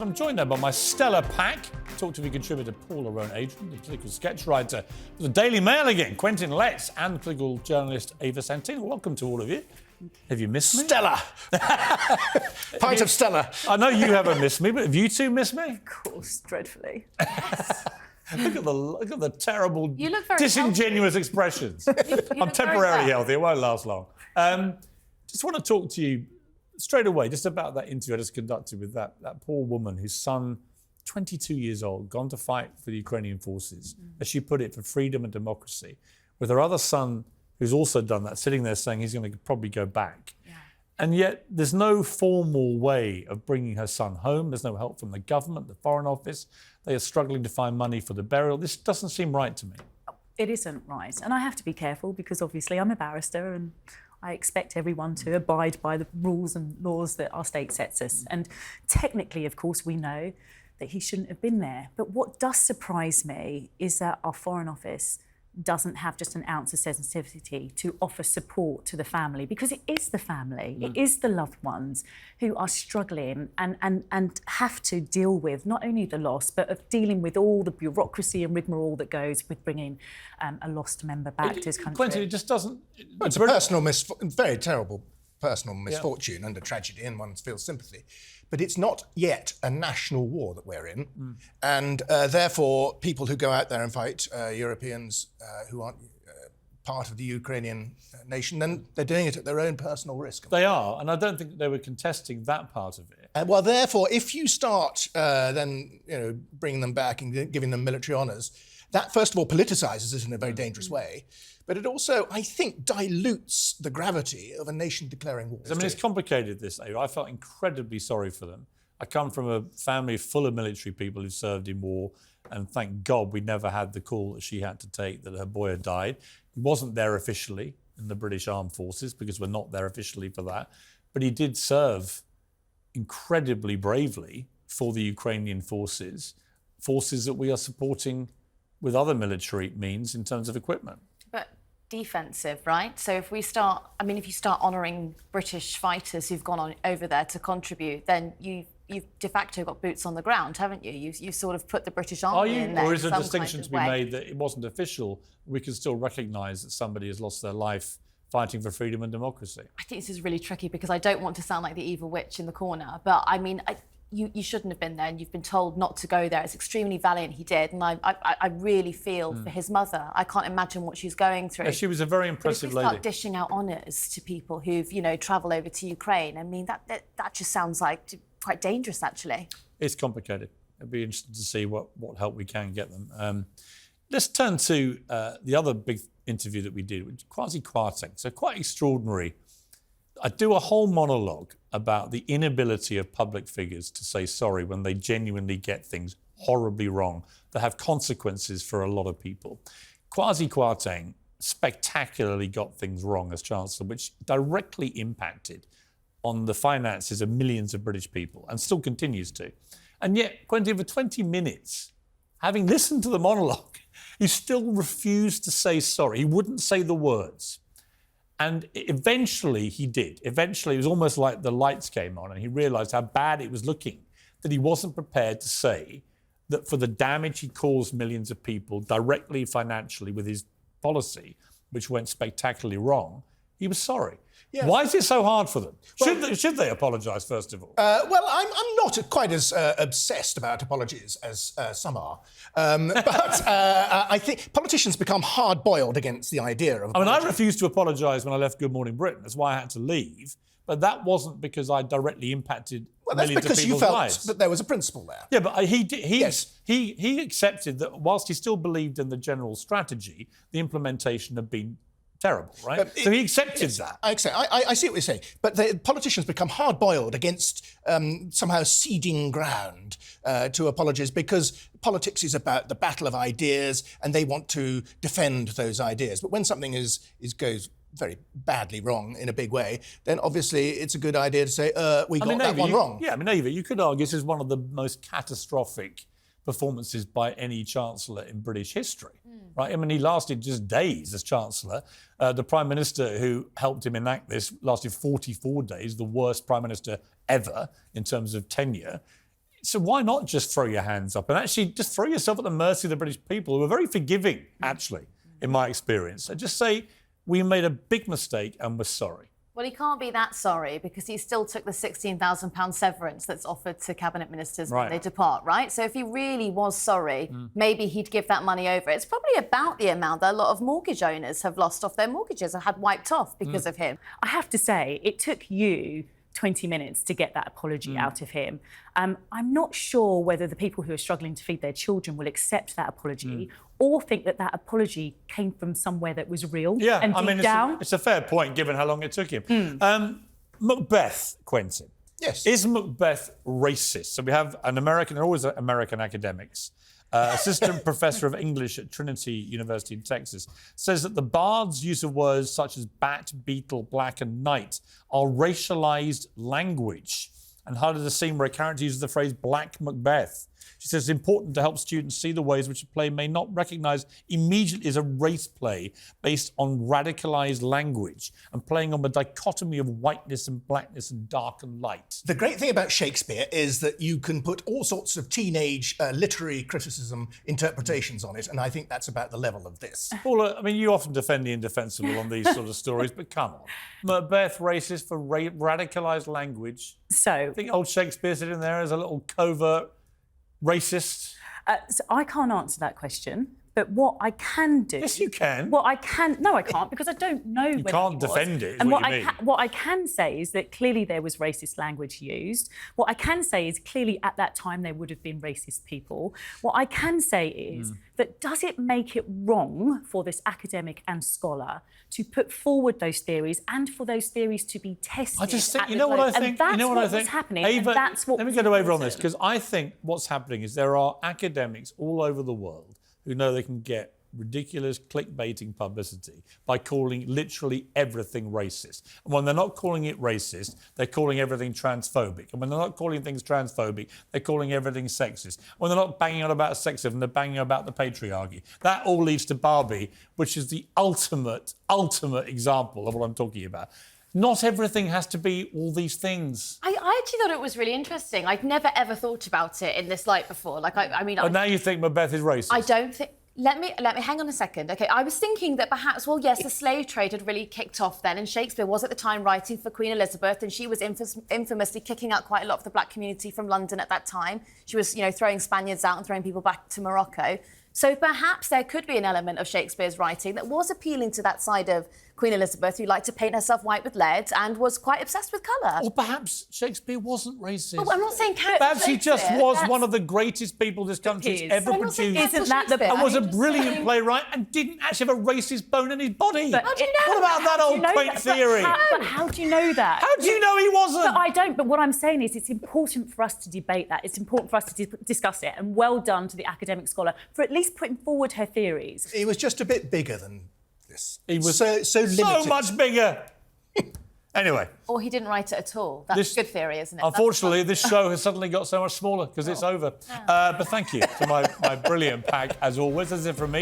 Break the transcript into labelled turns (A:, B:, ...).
A: I'm joined now by my stellar pack. Talk TV contributor Paula Rowan-Adrian, the political sketch writer for the Daily Mail again, Quentin Letts, and political journalist Ava Santina. Welcome to all of you. Have you missed me?
B: Stella! Pint of Stella.
A: I know you haven't missed me, but have you two missed me?
C: Of course, dreadfully.
A: Look at the terrible,
C: You look very
A: disingenuous expressions. I'm temporarily healthy. It won't last long. Just want to talk to you straight away just about that interview I just conducted with that poor woman whose son, 22 years old, gone to fight for the Ukrainian forces, as she put it, for freedom and democracy, with her other son, who's also done that, sitting there saying he's going to probably go back. Yeah. And yet there's no formal way of bringing her son home. There's no help from the government, the Foreign Office. They are struggling to find money for the burial. This doesn't seem right to me.
C: It isn't right. And I have to be careful because obviously I'm a barrister and I expect everyone to abide by the rules and laws that our state sets us. And technically, of course, we know that he shouldn't have been there. But what does surprise me is that our Foreign Office doesn't have just an ounce of sensitivity to offer support to the family, because it is the family, it is the loved ones who are struggling and have to deal with not only the loss, but of dealing with all the bureaucracy and rigmarole that goes with bringing a lost member back to his country.
A: Quentin, it just doesn't...
B: Well, it's a personal very terrible personal misfortune and a tragedy, and one feels sympathy. But it's not yet a national war that we're in. And therefore, people who go out there and fight, Europeans who aren't part of the Ukrainian nation, then they're doing it at their own personal risk.
A: They are, and I don't think they were contesting that part of it.
B: Well, therefore, if you start then bringing them back and giving them military honours, that, first of all, politicises it in a very dangerous way. But it also, I think, dilutes the gravity of a nation declaring war.
A: I mean, it's complicated, this, Ava. I felt incredibly sorry for them. I come from a family full of military people who served in war, and thank God we never had the call that she had to take that her boy had died. He wasn't there officially in the British Armed Forces, because we're not there officially for that. But he did serve incredibly bravely for the Ukrainian forces that we are supporting with other military means in terms of equipment.
D: But defensive, right? So if you start honouring British fighters who've gone on over there to contribute, then you've de facto got boots on the ground, haven't you? You've sort of put the British Army in there.
A: Or is a
D: some
A: distinction
D: kind
A: to
D: of
A: be
D: way.
A: made that it wasn't official? We can still recognise that somebody has lost their life fighting for freedom and democracy.
D: I think this is really tricky because I don't want to sound like the evil witch in the corner, but I mean, you shouldn't have been there, and you've been told not to go there. It's extremely valiant he did, and I really feel for his mother. I can't imagine what she's going through.
A: Yeah, she was a very impressive
D: but if we
A: lady.
D: start dishing out honours to people who've, travelled over to Ukraine, I mean, that just sounds like quite dangerous, actually.
A: It's complicated. It'd be interesting to see what help we can get them. Let's turn to the other big interview that we did, which Kwasi Kwarteng. So quite extraordinary. I do a whole monologue about the inability of public figures to say sorry when they genuinely get things horribly wrong that have consequences for a lot of people. Kwasi Kwarteng spectacularly got things wrong as Chancellor, which directly impacted on the finances of millions of British people and still continues to. And yet, Quentin, for 20 minutes, having listened to the monologue, he still refused to say sorry. He wouldn't say the words. And eventually he did. Eventually it was almost like the lights came on and he realised how bad it was looking, that he wasn't prepared to say that for the damage he caused millions of people directly financially with his policy, which went spectacularly wrong, he was sorry. Yes. Why is it so hard for them? Well, should they apologise, first of all?
B: Well, I'm not quite as obsessed about apologies as some are. But I think politicians become hard-boiled against the idea of apologies.
A: I mean, I refused to apologise when I left Good Morning Britain. That's why I had to leave. But that wasn't because I directly impacted millions of people's lives. Well, that's because you felt
B: that there was a principle there.
A: Yeah, but he accepted that whilst he still believed in the general strategy, the implementation had been terrible, right? So he accepted that.
B: I see what you're saying. But the politicians become hard-boiled against somehow ceding ground to apologies, because politics is about the battle of ideas and they want to defend those ideas. But when something goes very badly wrong in a big way, then obviously it's a good idea to say, we got that one wrong.
A: Yeah, I mean, Ava, you could argue this is one of the most catastrophic performances by any Chancellor in British history, right? I mean, he lasted just days as Chancellor. The Prime Minister who helped him enact this lasted 44 days, the worst Prime Minister ever in terms of tenure. So why not just throw your hands up and actually just throw yourself at the mercy of the British people, who are very forgiving, actually, in my experience, and just say, we made a big mistake and we're sorry.
D: Well, he can't be that sorry because he still took the £16,000 severance that's offered to cabinet ministers when they depart, right? So if he really was sorry, maybe he'd give that money over. It's probably about the amount that a lot of mortgage owners have lost off their mortgages and had wiped off because of him.
C: I have to say, it took you 20 minutes to get that apology out of him. I'm not sure whether the people who are struggling to feed their children will accept that apology or think that that apology came from somewhere that was real and deep down.
A: It's a fair point, given how long it took him. Macbeth, Quentin.
B: Yes.
A: Is Macbeth racist? So we have an American, they're always American academics, assistant professor of English at Trinity University in Texas, says that the bard's use of words such as bat, beetle, black and knight are racialized language, and highlighted a scene where a character uses the phrase Black Macbeth. She says it's important to help students see the ways which a play may not recognise immediately as a race play based on radicalised language and playing on the dichotomy of whiteness and blackness and dark and light.
B: The great thing about Shakespeare is that you can put all sorts of teenage literary criticism interpretations on it, and I think that's about the level of this.
A: Paula, I mean, you often defend the indefensible on these sort of stories, but come on. Macbeth racist for radicalised language.
C: So
A: I think old Shakespeare sitting there as a little covert racist.
C: So I can't answer that question, but what I can do...
A: Yes, you can.
C: What I can... No, I can't, because I don't know whether
A: You can't defend it, is
C: and
A: what you mean.
C: what I can say is that clearly there was racist language used. What I can say is clearly at that time there would have been racist people. What I can say is that does it make it wrong for this academic and scholar to put forward those theories and for those theories to be tested?
A: I just think,
C: at
A: you
C: the
A: know what I
C: global-
A: think?
C: And that's
A: You know what I
C: was
A: think?
C: happening.
A: Ava,
C: and that's what
A: let me
C: was
A: go to Ava on
C: important.
A: this, because I think what's happening is there are academics all over the world who know they can get ridiculous clickbaiting publicity by calling literally everything racist. And when they're not calling it racist, they're calling everything transphobic. And when they're not calling things transphobic, they're calling everything sexist. When they're not banging on about sexism, they're banging on about the patriarchy. That all leads to Barbie, which is the ultimate example of what I'm talking about. Not everything has to be all these things.
D: I actually thought it was really interesting. I'd never ever thought about it in this light before. Like, I mean,
A: But now you think Macbeth is racist.
D: I don't think. Let me hang on a second. Okay, I was thinking that perhaps, well, yes, the slave trade had really kicked off then, and Shakespeare was at the time writing for Queen Elizabeth, and she was infamously kicking out quite a lot of the black community from London at that time. She was, throwing Spaniards out and throwing people back to Morocco. So perhaps there could be an element of Shakespeare's writing that was appealing to that side of Queen Elizabeth, who liked to paint herself white with lead and was quite obsessed with colour.
A: Or perhaps Shakespeare wasn't racist.
D: Oh, I'm not saying
A: Perhaps he just was one of the greatest people this country's
C: Piers.
A: ever
D: I'm not saying
A: produced.
D: that's
C: Isn't that the-
D: Shakespeare.
A: And was a
D: I'm just
A: brilliant
D: saying-
A: playwright and didn't actually have a racist bone in his body.
C: But
D: How do you know
A: What about that
C: How do
A: old
C: you know
A: quaint
C: that?
A: theory?
C: But how do you know that?
A: How do you know he wasn't?
C: But I don't. But what I'm saying is it's important for us to debate that. It's important for us to discuss it. And well done to the academic scholar for at least putting forward her theories.
B: He was just a bit bigger than this.
A: He was
B: so limited.
A: so much bigger. Anyway,
D: Or he didn't write it at all. That's a good theory, isn't it?
A: unfortunately, this show has suddenly got so much smaller because it's over. But thank you to my brilliant pack, as always. That's it from me.